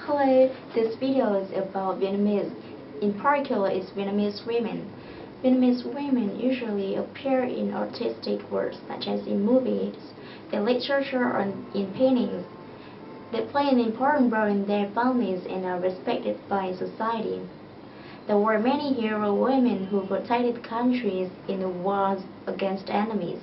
Hello, this video is about Vietnamese. In particular, it's Vietnamese women. Vietnamese women usually appear in artistic works such as in movies, in literature, or in paintings. They play an important role in their families and are respected by society. There were many hero women who protected countries in the wars against enemies.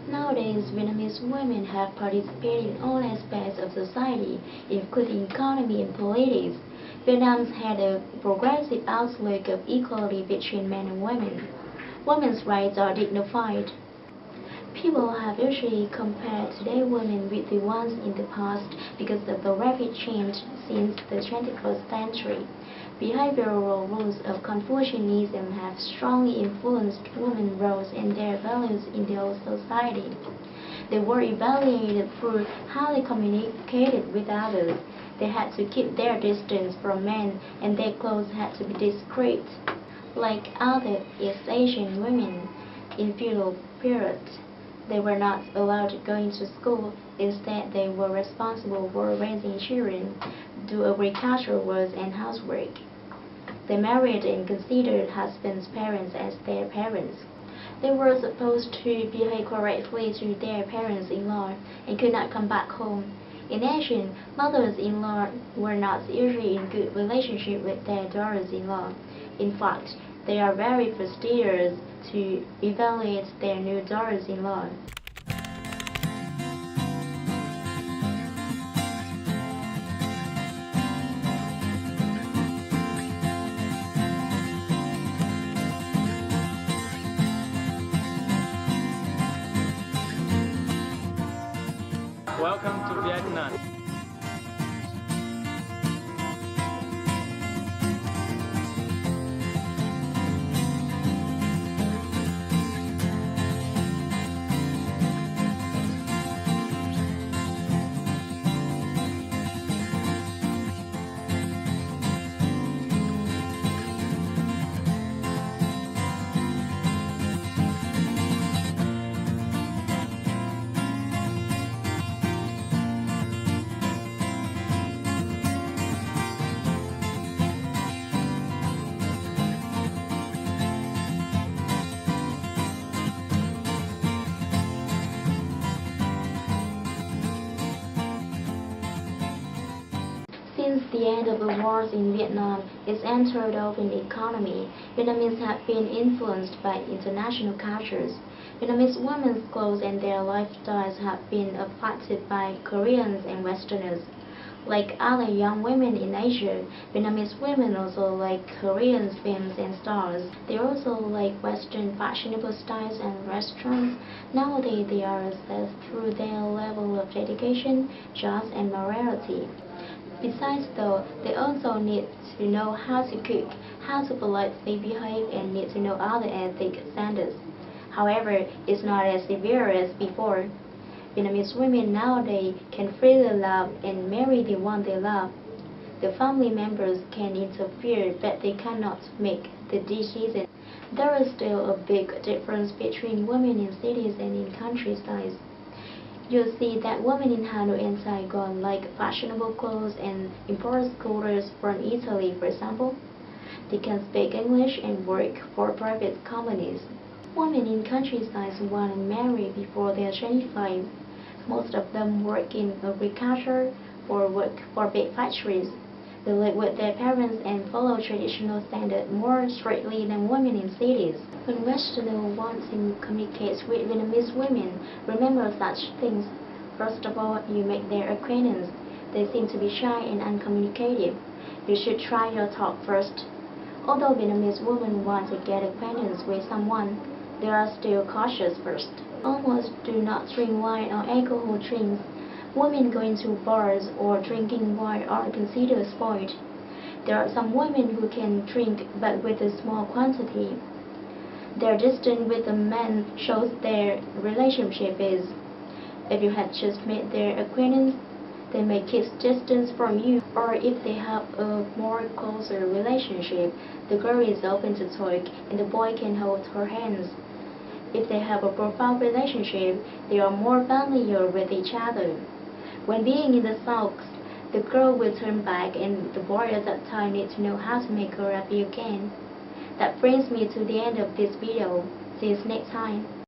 Nowadays, Vietnamese women have participated in all aspects of society, including economy and politics. Vietnam had a progressive outlook of equality between men and women. Women's rights are dignified. People have usually compared today's women with the ones in the past because of the rapid change since the 21st century. Behavioral rules of Confucianism have strongly influenced women's roles and their values in the old society. They were evaluated through how they communicated with others. They had to keep their distance from men, and their clothes had to be discreet. Like other East Asian women in feudal periods, they were not allowed to go into school. Instead, they were responsible for raising children, do agricultural work and housework. They married and considered husbands' parents as their parents. They were supposed to behave correctly to their parents-in-law and could not come back home. In addition, mothers-in-law were not usually in good relationship with their daughters-in-law. In fact, they are very fastidious to evaluate their new daughters-in-law. Welcome to Vietnam. Since the end of the wars in Vietnam, its entered open economy, Vietnamese have been influenced by international cultures. Vietnamese women's clothes and their lifestyles have been adopted by Koreans and Westerners. Like other young women in Asia, Vietnamese women also like Korean films and stars. They also like Western fashionable styles and restaurants. Nowadays, they are assessed through their level of education, jobs, and morality. Besides though, they also need to know how to cook, how to politely behave, and need to know other ethic standards. However, it's not as severe as before. Vietnamese women nowadays can freely love and marry the one they love. The family members can interfere, but they cannot make the decision. There is still a big difference between women in cities and in countrysides. You'll see that women in Hanoi and Saigon like fashionable clothes and import scooters from Italy, for example. They can speak English and work for private companies. Women in countrysides want to marry before they are 25. Most of them work in agriculture or work for big factories. They live with their parents and follow traditional standards more strictly than women in cities. When Westerners want to communicate with Vietnamese women, remember such things. First of all, you make their acquaintance. They seem to be shy and uncommunicative. You should try your talk first. Although Vietnamese women want to get acquaintance with someone, they are still cautious first. Almost do not drink wine or alcohol drinks. Women going to bars or drinking wine are considered spoiled. There are some women who can drink but with a small quantity. Their distance with a man shows their relationship is. If you have just made their acquaintance, they may keep distance from you, or if they have a more closer relationship, the girl is open to talk and the boy can hold her hands. If they have a profound relationship, they are more familiar with each other. When being in the sulks, the girl will turn back and the boy at that time needs to know how to make her happy again. That brings me to the end of this video. See you next time.